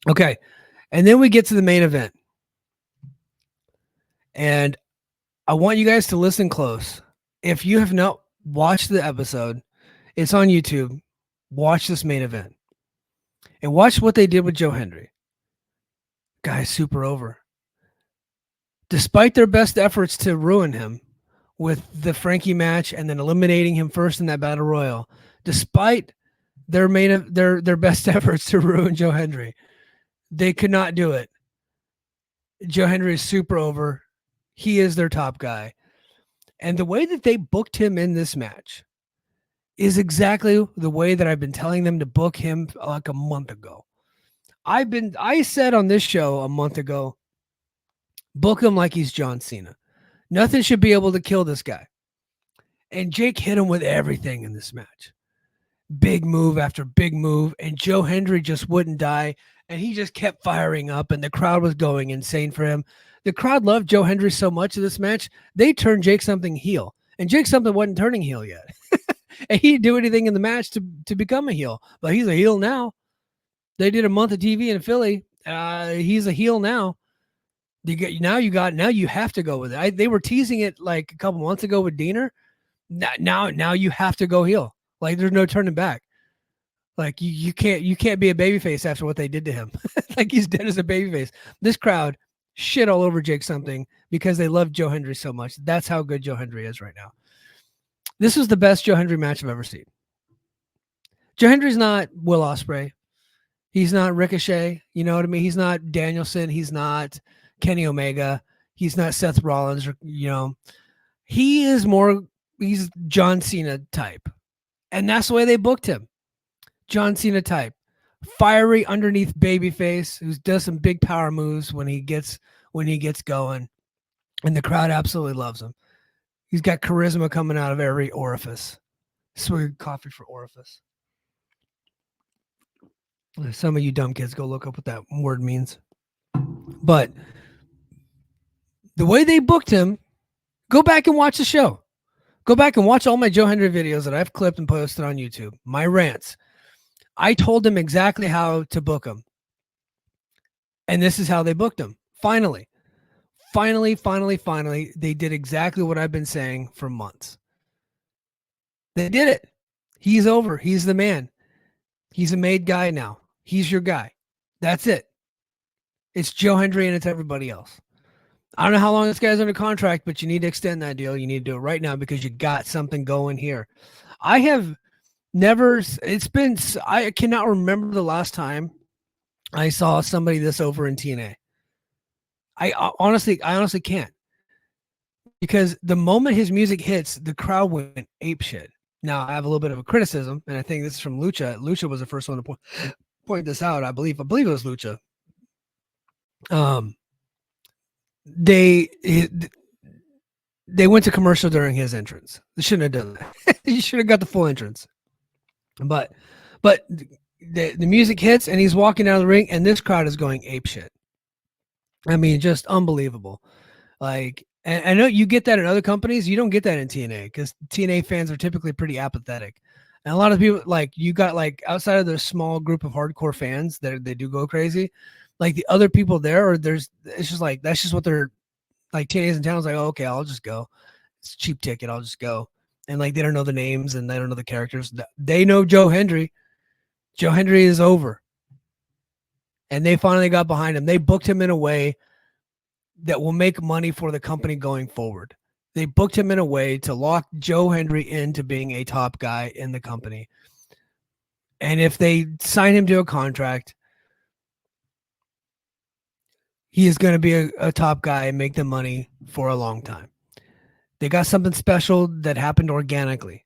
Okay. And then we get to the main event. And I want you guys to listen close. If you have not watched the episode, it's on YouTube. Watch this main event and watch what they did with Joe Hendry. Guy's super over. Despite their best efforts to ruin him with the Frankie match and then eliminating him first in that battle royal, despite their best efforts to ruin Joe Hendry, they could not do it. Joe Hendry is super over. He is their top guy. And the way that they booked him in this match is exactly the way that I've been telling them to book him like a month ago. I said on this show a month ago, book him like he's John Cena. Nothing should be able to kill this guy. And Jake hit him with everything in this match. Big move after big move. And Joe Hendry just wouldn't die. And he just kept firing up. And the crowd was going insane for him. The crowd loved Joe Hendry so much in this match, they turned Jake Something heel. And Jake Something wasn't turning heel yet. And he didn't do anything in the match to become a heel. But he's a heel now. They did a month of TV in Philly. He's a heel now. Now you have to go with it. They were teasing it like a couple months ago with Diener. Now you have to go heel. Like there's no turning back. Like you can't be a babyface after what they did to him. Like he's dead as a babyface. This crowd shit all over Jake Something because they love Joe Hendry so much. That's how good Joe Hendry is right now. This was the best Joe Hendry match I've ever seen. Joe Hendry's not Will Ospreay. He's not Ricochet. You know what I mean? He's not Danielson. He's not Kenny Omega. He's not Seth Rollins. He's John Cena type. And that's the way they booked him. John Cena type. Fiery underneath babyface who does some big power moves when he gets going. And the crowd absolutely loves him. He's got charisma coming out of every orifice. Swig coffee for orifice. Some of you dumb kids go look up what that word means. But the way they booked him, go back and watch the show. Go back and watch all my Joe Hendry videos that I've clipped and posted on YouTube. My rants. I told them exactly how to book him. And this is how they booked him. Finally, they did exactly what I've been saying for months. They did it. He's over. He's the man. He's a made guy now. He's your guy. That's it. It's Joe Hendry and it's everybody else. I don't know how long this guy's under contract, but you need to extend that deal. You need to do it right now because you got something going here. I cannot remember the last time I saw somebody this over in TNA. I honestly can't. Because the moment his music hits, the crowd went ape shit. Now, I have a little bit of a criticism, and I think this is from Lucha. Lucha was the first one to point this out, I believe. I believe it was Lucha. They went to commercial during his entrance. They shouldn't have done that. He should have got the full entrance. But the music hits, and he's walking down the ring, and this crowd is going ape shit. I mean, just unbelievable. Like, and I know you get that in other companies. You don't get that in TNA because TNA fans are typically pretty apathetic. And a lot of people, like, you got, like, outside of the small group of hardcore fans that they do go crazy, like, the other people there, it's just like, that's just what they're, like, TNA's in town is like, oh, okay, I'll just go. It's a cheap ticket. I'll just go. And, like, they don't know the names and they don't know the characters. They know Joe Hendry. Joe Hendry is over. And they finally got behind him. They booked him in a way that will make money for the company going forward. They booked him in a way to lock Joe Hendry into being a top guy in the company. And if they sign him to a contract, he is going to be a top guy and make them money for a long time. They got something special that happened organically.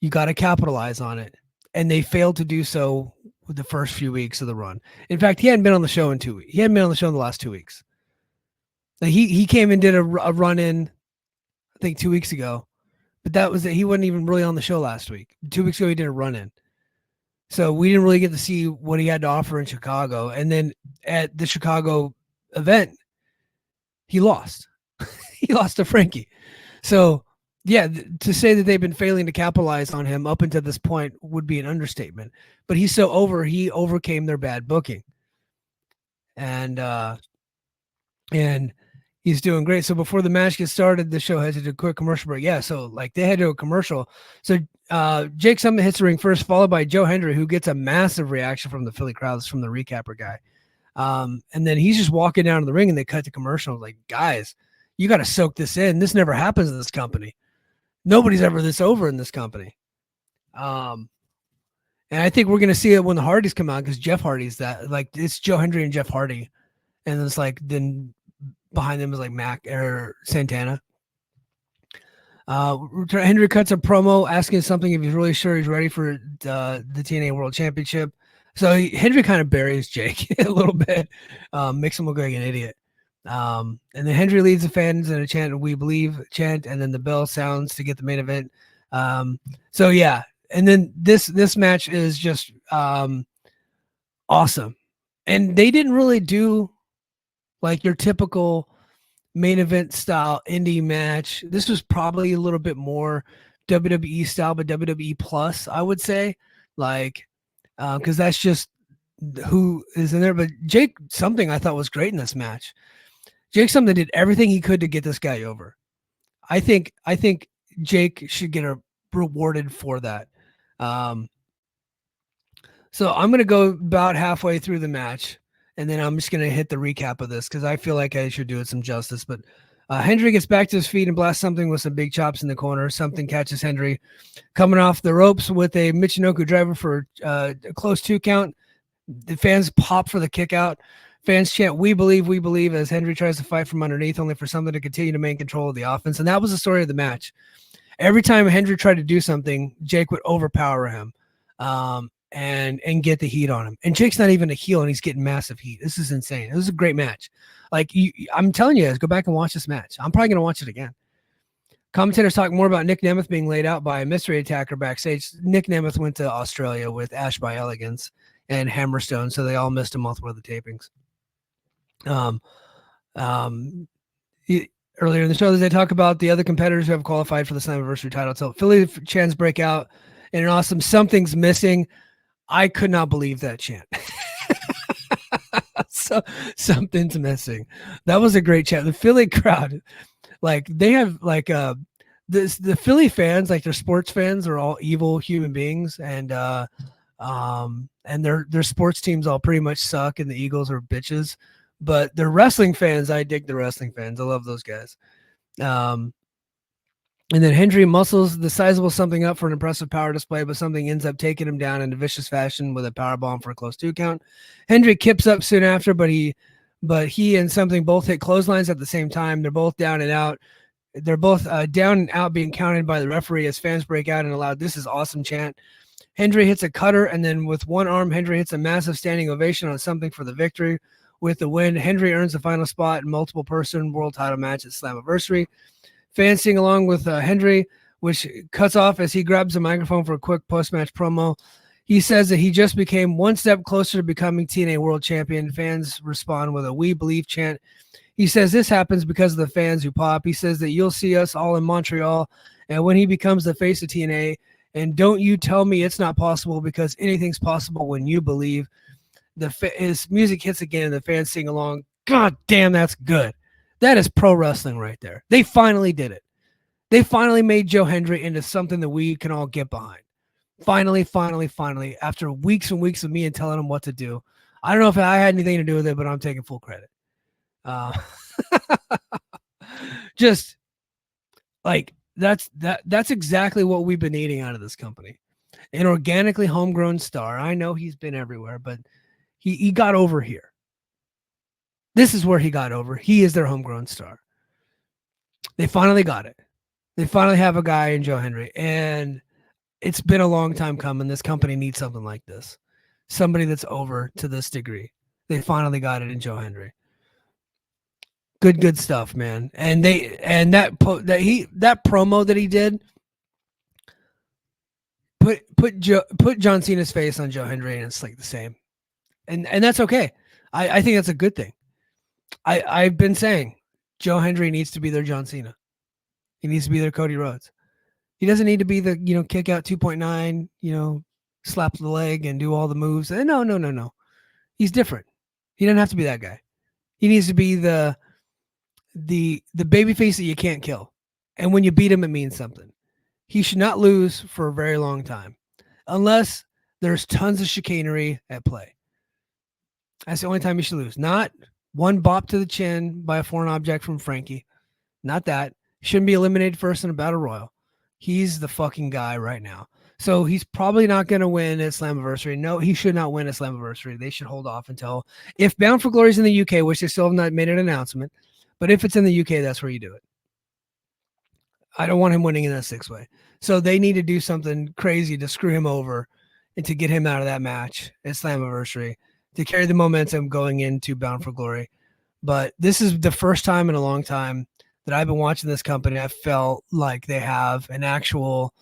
You got to capitalize on it. And they failed to do so with the first few weeks of the run. In fact, he hadn't been on the show in 2 weeks. He hadn't been on the show in the last 2 weeks. Like he came and did a run in, I think 2 weeks ago, but that was it. He wasn't even really on the show last week. 2 weeks ago, he did a run in. So we didn't really get to see what he had to offer in Chicago. And then at the Chicago event, he lost. He lost to Frankie. So yeah, to say that they've been failing to capitalize on him up until this point would be an understatement. But he's so over, he overcame their bad booking. and and he's doing great. So before the match gets started, the show has to do a quick commercial break. Yeah, so like they had to do a commercial. So Jake Summit hits the ring first, followed by Joe Hendry, who gets a massive reaction from the Philly crowd. This from the recapper guy. And then he's just walking down to the ring, and they cut the commercial. Like, guys, you got to soak this in. This never happens in this company. Nobody's ever this over in this company. And I think we're gonna see it when the Hardys come out because Jeff Hardy's that like it's Joe Hendry and Jeff Hardy, and it's like then behind them is like Mac or Santana. Hendry cuts a promo asking something if he's really sure he's ready for the TNA World Championship. So Hendry kind of buries Jake a little bit, makes him look like an idiot. And then Hendry leads the fans in a chant, "We Believe" chant, and then the bell sounds to get the main event. So yeah, and then this match is just awesome, and they didn't really do like your typical main event style indie match. This was probably a little bit more WWE style, but WWE plus, I would say, like, because that's just who is in there. But Jake something I thought was great in this match. Jake something did everything he could to get this guy over. I think Jake should get rewarded for that. So I'm gonna go about halfway through the match, and then I'm just gonna hit the recap of this because I feel like I should do it some justice. But Hendry gets back to his feet and blasts something with some big chops in the corner. Something catches Hendry coming off the ropes with a Michinoku driver for a close 2 count. The fans pop for the kick out. Fans chant, we believe," as Hendry tries to fight from underneath, only for something to continue to maintain control of the offense. And that was the story of the match. Every time Hendry tried to do something, Jake would overpower him and get the heat on him. And Jake's not even a heel, and he's getting massive heat. This is insane. It was a great match. Like, I'm telling you guys, go back and watch this match. I'm probably going to watch it again. Commentators talk more about Nick Nemeth being laid out by a mystery attacker backstage. Nick Nemeth went to Australia with Ash by Elegance and Hammerstone, so they all missed a month worth of tapings. Earlier in the show, they talk about the other competitors who have qualified for the Slammiversary title. So Philly chants break out in an awesome "Something's Missing." I could not believe that chant. So something's missing. That was a great chant. The Philly crowd, like they have like the Philly fans, like their sports fans, are all evil human beings, and their sports teams all pretty much suck, and the Eagles are bitches. But they're wrestling fans. I dig the wrestling fans. I love those guys. And then Hendry muscles the sizable something up for an impressive power display, but something ends up taking him down in a vicious fashion with a power bomb for a close 2 count. Hendry kips up soon after, but he and something both hit clotheslines at the same time. They're both down and out. They're both down and out, being counted by the referee as fans break out and allowed "This is awesome" chant. Hendry hits a cutter, and then with one arm, Hendry hits a massive standing ovation on something for the victory. With the win, Hendry earns the final spot in multiple-person world title match at Slammiversary. Fans sing along with Hendry, which cuts off as he grabs a microphone for a quick post-match promo. He says that he just became one step closer to becoming TNA World Champion. Fans respond with a "We Believe" chant. He says this happens because of the fans who pop. He says that you'll see us all in Montreal, and when he becomes the face of TNA, and don't you tell me it's not possible, because anything's possible when you believe. His music hits again, and the fans sing along. God damn, that's good. That is pro wrestling right there. They finally did it. They finally made Joe Hendry into something that we can all get behind. Finally, after weeks and weeks of me and telling him what to do. I don't know if I had anything to do with it, but I'm taking full credit. Just like that's exactly what we've been needing out of this company. An organically homegrown star. I know he's been everywhere, but he got over here. This is where he got over. He is their homegrown star. They finally got it. They finally have a guy in Joe Hendry, and it's been a long time coming. This company needs something like this. Somebody that's over to this degree. They finally got it in Joe Hendry. Good stuff, man. And that promo that he did put John Cena's face on Joe Hendry, and it's like the same. And that's okay. I think that's a good thing. I've been saying Joe Hendry needs to be their John Cena. He needs to be their Cody Rhodes. He doesn't need to be the, kick out 2.9, slap the leg and do all the moves. No. He's different. He doesn't have to be that guy. He needs to be the baby face that you can't kill. And when you beat him, it means something. He should not lose for a very long time unless there's tons of chicanery at play. That's the only time he should lose. Not one bop to the chin by a foreign object from Frankie. Not that. He shouldn't be eliminated first in a battle royal. He's the fucking guy right now. So he's probably not going to win at Slammiversary. No, he should not win at Slammiversary. They should hold off until if Bound for Glory is in the UK, which they still have not made an announcement. But if it's in the UK, that's where you do it. I don't want him winning in that 6-way. So they need to do something crazy to screw him over and to get him out of that match at Slammiversary to carry the momentum going into Bound for Glory. But this is the first time in a long time that I've been watching this company. I felt like they have an actual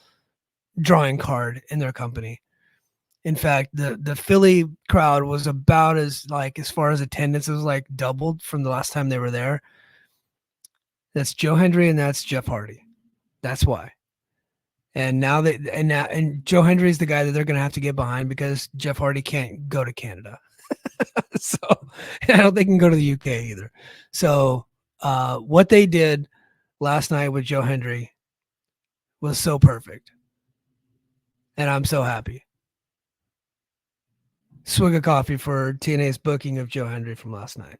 drawing card in their company. In fact, the Philly crowd was about as far as attendance, it was like doubled from the last time they were there. That's Joe Hendry and that's Jeff Hardy. That's why. And now Joe Hendry is the guy that they're going to have to get behind because Jeff Hardy can't go to Canada. So I don't think he can go to the UK either. So what they did last night with Joe Hendry was so perfect. And I'm so happy. Swig of coffee for TNA's booking of Joe Hendry from last night.